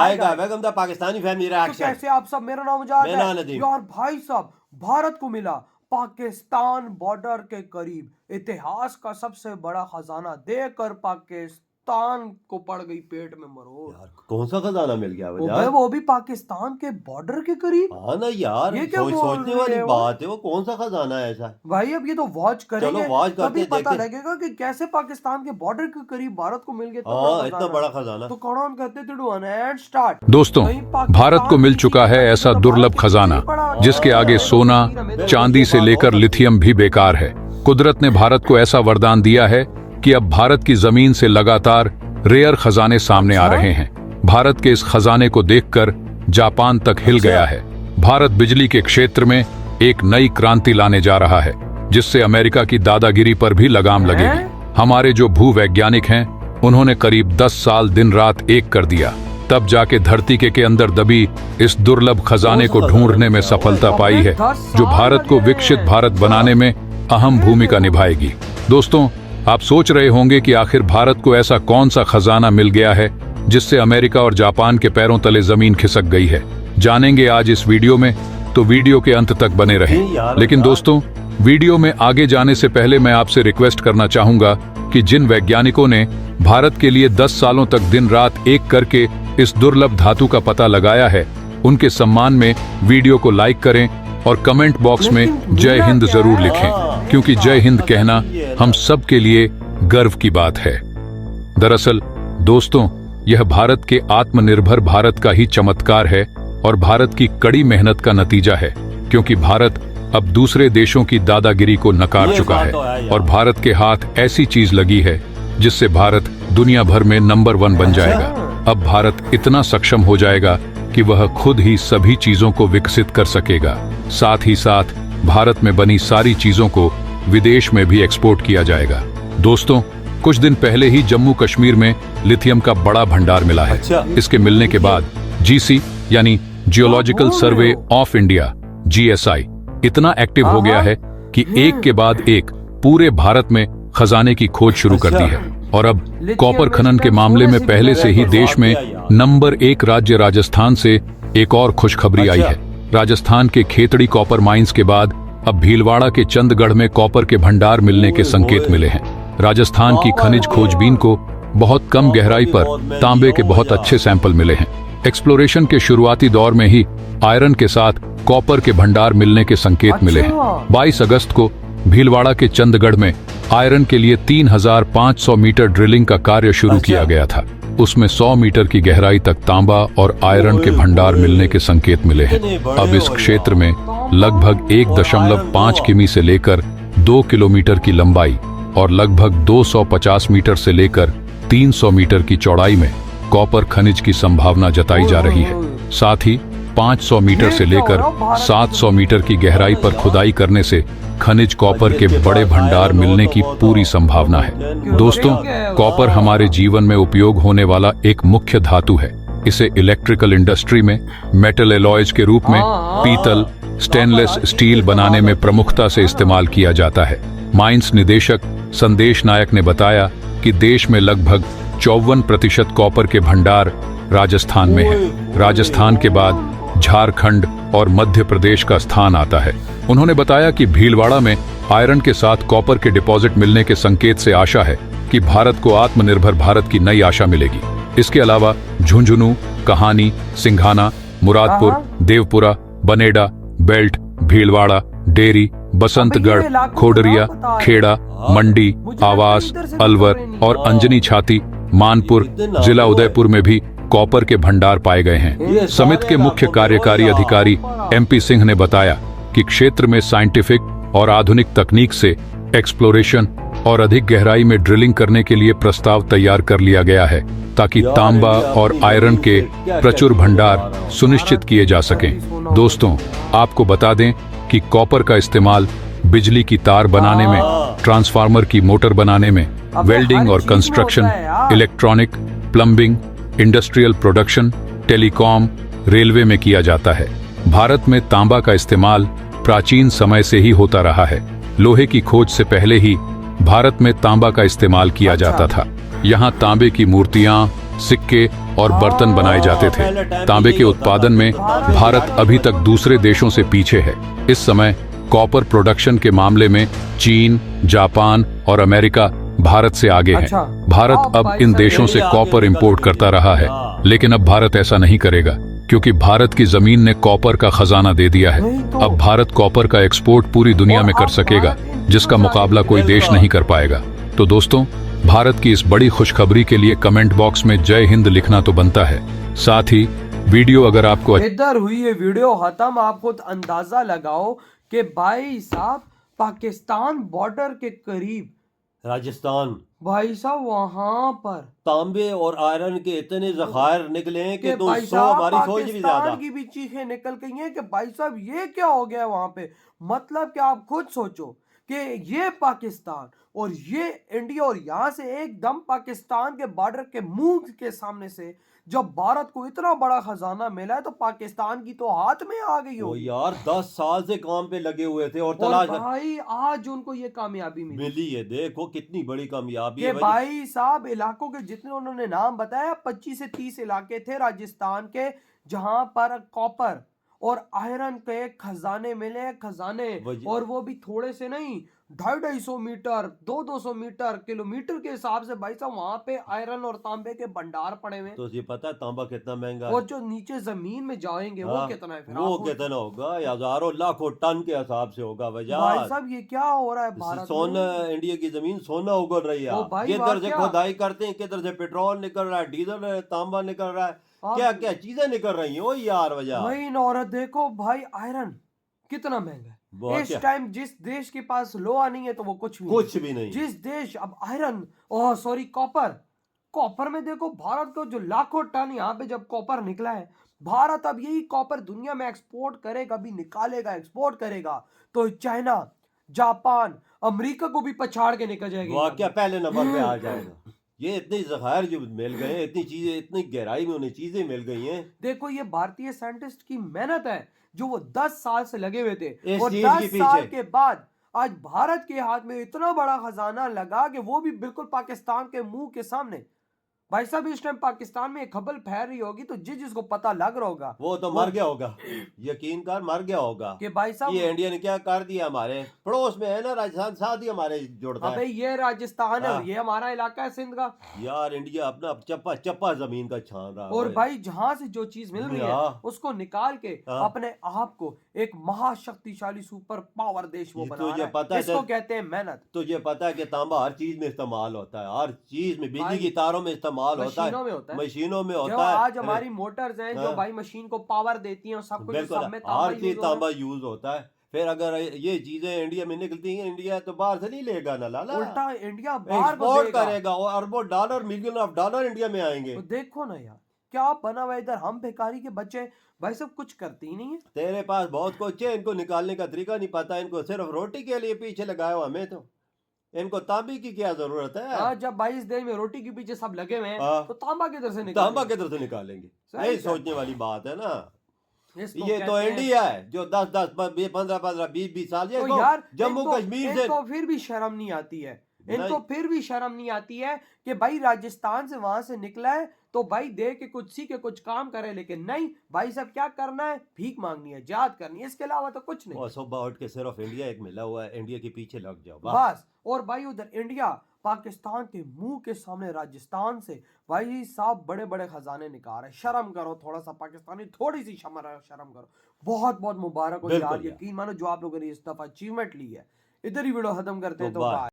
आएगा welcome the Pakistani family तो reaction. कैसे आप सब, मेरा नाम मुजाहिद मेरा है नदीम। यार। भाई साहब, भारत को मिला पाकिस्तान बॉर्डर के करीब इतिहास का सबसे बड़ा खजाना, देकर पाकिस्तान को पड़ गई पेट में मरोड़। यार कौन सा खजाना मिल गया वो भी पाकिस्तान के बॉर्डर के करीब। हाँ ना यार, ये क्या बोल सोचने रहे वाली हो? बात है। वो कौन सा खजाना है ऐसा? भाई अब ये तो वॉच करेंगे, चलो वॉच करते तभी पता देखते। लगेगा कि कैसे पाकिस्तान के बॉर्डर के करीब भारत को मिल गया हाँ इतना बड़ा खजाना। तो कौन कहते थे स्टार्ट। दोस्तों, भारत को मिल चुका है ऐसा दुर्लभ खजाना जिसके आगे सोना चांदी से लेकर लिथियम भी बेकार है। कुदरत ने भारत को ऐसा वरदान दिया है कि अब भारत की जमीन से लगातार रेयर खजाने सामने आ रहे हैं। भारत के इस खजाने को देखकर जापान तक हिल गया है। भारत बिजली के क्षेत्र में एक नई क्रांति लाने जा रहा है, जिससे अमेरिका की दादागिरी पर भी लगाम लगेगी। हमारे जो भूवैज्ञानिक हैं, उन्होंने करीब 10 साल दिन रात एक कर दिया, तब जाके धरती के अंदर दबी इस दुर्लभ खजाने को ढूंढने में सफलता पाई है, जो भारत को विकसित भारत बनाने में अहम भूमिका निभाएगी। दोस्तों, आप सोच रहे होंगे कि आखिर भारत को ऐसा कौन सा खजाना मिल गया है जिससे अमेरिका और जापान के पैरों तले जमीन खिसक गई है। जानेंगे आज इस वीडियो में, तो वीडियो के अंत तक बने रहें। लेकिन दोस्तों, वीडियो में आगे जाने से पहले मैं आपसे रिक्वेस्ट करना चाहूंगा कि जिन वैज्ञानिकों ने भारत के लिए 10 सालों तक दिन रात एक करके इस दुर्लभ धातु का पता लगाया है, उनके सम्मान में वीडियो को लाइक करें और कमेंट बॉक्स में जय हिंद जरूर लिखें, क्योंकि जय हिंद कहना हम सब के लिए गर्व की बात है। दरअसल दोस्तों, यह भारत के आत्मनिर्भर भारत का ही चमत्कार है और भारत की कड़ी मेहनत का नतीजा है, क्योंकि भारत अब दूसरे देशों की दादागिरी को नकार चुका है और भारत के हाथ ऐसी चीज लगी है जिससे भारत दुनिया भर में नंबर 1 बन जाएगा। अब भारत इतना सक्षम हो जाएगा कि वह खुद ही सभी चीजों को विकसित कर सकेगा। साथ ही साथ भारत में बनी सारी चीजों को विदेश में भी एक्सपोर्ट किया जाएगा। दोस्तों, कुछ दिन पहले ही जम्मू कश्मीर में लिथियम का बड़ा भंडार मिला है। इसके मिलने के बाद जीसी यानी geological survey of India GSI इतना एक्टिव हो गया है कि एक के बाद एक पूरे भारत में खजाने की खोज शुरू कर दी है। और अब कॉपर खनन के मामले में पहले से ही देश में नंबर 1 राज्य राजस्थान से एक और खुशखबरी आई है। राजस्थान के खेतड़ी कॉपर माइंस के बाद अब भीलवाड़ा के चंदगढ़ में कॉपर के भंडार मिलने के संकेत मिले हैं। राजस्थान की खनिज खोजबीन को बहुत कम गहराई पर तांबे के बहुत अच्छे सैंपल मिले हैं। एक्सप्लोरेशन के शुरुआती दौर में ही आयरन के साथ कॉपर के भंडार मिलने के संकेत मिले हैं। 22 अगस्त को भीलवाड़ा के चंदगढ़ में आयरन के लिए 3500 मीटर ड्रिलिंग का कार्य शुरू किया गया था। उसमें 100 मीटर की गहराई तक तांबा और आयरन के भंडार मिलने के संकेत मिले हैं। अब इस क्षेत्र में लगभग 1.5 किमी से लेकर 2 किलोमीटर की लंबाई और लगभग 250 मीटर से लेकर 300 मीटर की चौड़ाई में कॉपर खनिज की संभावना जताई जा रही है। साथ ही 500 मीटर से लेकर 700 मीटर की गहराई पर खुदाई करने से खनिज कॉपर के बड़े भंडार मिलने की पूरी संभावना है। दोस्तों, कॉपर हमारे जीवन में उपयोग होने वाला एक मुख्य धातु है। इसे इलेक्ट्रिकल इंडस्ट्री में मेटल एलॉयज के रूप में पीतल, स्टेनलेस स्टील बनाने में प्रमुखता से इस्तेमाल किया जाता है। माइंस निदेशक संदेश नायक ने बताया कि देश में लगभग 54% कॉपर के भंडार राजस्थान में है। राजस्थान के बाद झारखंड और मध्य प्रदेश का स्थान आता है। उन्होंने बताया कि भीलवाड़ा में आयरन के साथ कॉपर के डिपॉजिट मिलने के संकेत से आशा है कि भारत को आत्मनिर्भर भारत की नई आशा मिलेगी। इसके अलावा झुंझुनू, कहानी, सिंघाना, मुरादपुर, देवपुरा, बनेडा, बेल्ट, भीलवाड़ा, डेरी, बसंतगढ़, खोडरिया, खेड़ा, मंडी, आवास, अलवर और अंजनी छाती, मानपुर, जिला उदयपुर में भी कॉपर के भंडार पाए गए हैं। समिति के मुख्य कार्यकारी अधिकारी MP सिंह ने बताया कि क्षेत्र में साइंटिफिक और आधुनिक तकनीक से एक्सप्लोरेशन और अधिक गहराई में ड्रिलिंग करने के लिए प्रस्ताव तैयार कर लिया गया है, ताकि तांबा और आयरन के प्रचुर भंडार सुनिश्चित किए जा सकें। दोस्तों, आपको बता दें कि कॉपर का इस्तेमाल बिजली की तार बनाने में, ट्रांसफार्मर की मोटर बनाने में, वेल्डिंग और construction, electronic, plumbing, industrial production, telecom, railway में किया जाता है। भारत में तांबा का इस्तेमाल प्राचीन समय से ही होता रहा है। लोहे की खोज से पहले ही भारत में तांबा का इस्तेमाल किया जाता था। यहाँ तांबे की मूर्तियां, सिक्के और बर्तन बनाए जाते थे। तांबे के उत्पादन में भारत अभी तक दूसरे देशों से पीछे है। इस समय कॉपर प्रोडक्शन के मामले में चीन, जापान और अमेरिका भारत से आगे हैं। अच्छा, भारत अब इन देशों से कॉपर इंपोर्ट करता रहा है, लेकिन अब भारत ऐसा नहीं करेगा, क्योंकि भारत की जमीन ने कॉपर का खजाना दे दिया है। अब भारत कॉपर का एक्सपोर्ट पूरी दुनिया में कर सकेगा, जिसका मुकाबला कोई देश नहीं कर पाएगा। तो दोस्तों, भारत की इस बड़ी खुशखबरी के लिए कमेंट बॉक्स में जय हिंद लिखना तो बनता है। साथ ही वीडियो अगर आपको इधर हुई ये वीडियो खत्म, आप खुद अंदाजा लगाओ कि भाई साहब पाकिस्तान बॉर्डर के करीब, राजस्थान, भाई साहब वहां पर तांबे और आयरन के इतने जखायर निकले हैं कि भाई 200 साहब हमारी सोच भी ज्यादा। पाकिस्तान की भी चीखें निकल गई हैं कि भाई साहब ये क्या हो गया वहां पे। मतलब कि आप खुद सोचो कि ये पाकिस्तान और ये इंडिया, और यहाँ से एकदम पाकिस्तान के बॉर्डर के मुंह के सामने से जब भारत को इतना बड़ा खजाना मिला है, तो पाकिस्तान की तो हाथ में आ गई वो होगी। यार 10 साल से काम पे लगे हुए थे और और तलाश भाई आज उनको ये कामयाबी मिली मिली है। देखो कितनी बड़ी कामयाबी कि है भाई साहब इलाकों के जितने उन्होंने नाम बताया, 25 से 30 इलाके थे राजस्थान के, जहां पर कॉपर और आयरन के खजाने मिले, खजाने। और वो भी थोड़े से नहीं, 250 मीटर, 200 मीटर, किलोमीटर के हिसाब से भाई साहब वहां पे आयरन और तांबे के भंडार पड़े हुए। तो ये पता है तांबा कितना महंगा है? और जो नीचे जमीन में जाएंगे वो कितना है फिर वो आप कितना होगा? हजारों लाखों टन के हिसाब से होगा। भाई वजह साहब ये क्या हो रहा है भारत सोना, में? इंडिया की जमीन सोना उगल रही है। ओ भाई किधर वाह, से क्या? खुदाई करते हैं, किधर से पेट्रोल निकल रहा है, डीजल तांबा निकल रहा है, क्या क्या चीजें निकल रही हैं। ओ यार वजह वही न, और देखो भाई आयरन कितना महंगा है इस टाइम। जिस देश के पास लोहा नहीं है तो वो कुछ भी नहीं। जिस देश अब iron, oh sorry copper, copper में देखो भारत को जो लाखों टन यहाँ पे जब कॉपर निकला है, भारत अब यही कॉपर दुनिया में एक्सपोर्ट करेगा, भी निकालेगा, एक्सपोर्ट करेगा, तो चाइना, जापान, अमेरिका को भी पछाड़ के निकल जाएगा। क्या पहले नंबर पे आ जाएगा। ये इतनी जखायर जो मिल गए, इतनी चीजें, इतनी गहराई में उन्हें चीजें मिल गई हैं। देखो ये भारतीय साइंटिस्ट की मेहनत है, जो वो 10 साल से लगे हुए थे, इस और चीज 10 के साल पीछे। के बाद आज भारत के हाथ में इतना बड़ा खजाना लगा कि वो भी बिल्कुल पाकिस्तान के मुंह के सामने। भाई साहब इस टाइम पाकिस्तान में एक खबर फैल रही होगी, तो जिसको पता लग रहा होगा वो तो मर गया होगा, यकीन कर मर गया होगा कि भाई साहब ये इंडिया ने क्या कर दिया। हमारे पड़ोस में है ना राजस्थान, साथ ही हमारे जुड़ता अबे है। ये राजस्थान है और ये हमारा इलाका है सिंध का। यार इंडिया अपना चप्पा चप्पा जमीन का छान रहा है। और भाई जहां से जो चीज मिल रही है उसको निकाल के अपने आप को एक महाशक्तिशाली सुपर पावर देश वो बना रहा है। पता है, इसको कहते हैं मेहनत। तुझे पता है कि तांबा हर चीज में इस्तेमाल होता है, हर चीज में, बिजली की तारों में इस्तेमाल होता है, मशीनों में होता है। आज हमारी मोटर्स हैं जो भाई मशीन को पावर देती हैं, और सब कुछ सब में हर चीज तांबा यूज होता है। फिर अगर ये चीजें इंडिया में निकलती हैं, इंडिया तो बाहर से नहीं लेगा ना लाला, उल्टा इंडिया बाहर एक्सपोर्ट करेगा और अरबों dollar, million of dollar India में आएंगे। तो देखो ना यार क्या बना हुआ इधर, हम भिखारी के बच्चे भाई सब कुछ करते ही नहीं है। तेरे पास बहुत कुछ है, इनको निकालने का तरीका नहीं पता, इनको सिर्फ रोटी के लिए पीछे लगाया हुआ। हमें तो इनको तांबे की क्या जरूरत है? जब 22 दिन में रोटी के पीछे सब लगे हुए हैं, तो तांबा किधर से तांबा किधर से निकालेंगे? यही सोचने वाली बात है ना। ये तो इंडिया है जो 10-10, 15-15, 20-20 साल तो यार जम्मू कश्मीर से। इनको फिर भी शर्म नहीं आती है, इनको फिर भी शर्म नहीं आती है कि भाई राजस्थान से वहां से निकला है तो भाई दे के कुछ सीखे, कुछ काम करे। लेकिन नहीं भाई साहब, क्या करना है? भीख मांगनी है, जिहाद करनी है, इसके अलावा तो कुछ नहीं। सुबह उठ के सिर्फ इंडिया एक मिला हुआ है, इंडिया के पीछे लग जाओ बस। और भाई उधर इंडिया पाकिस्तान के मुंह के सामने राजस्थान से भाई साहब बड़े बड़े खजाने निकाल रहे। शर्म करो थोड़ा सा पाकिस्तानी, थोड़ी सी शर्म करो। बहुत बहुत मुबारक हो यार, यकीन मानो जो आप लोगों ने इस दफा अचीवमेंट ली है। इधर ही वीडियो खत्म करते हैं तो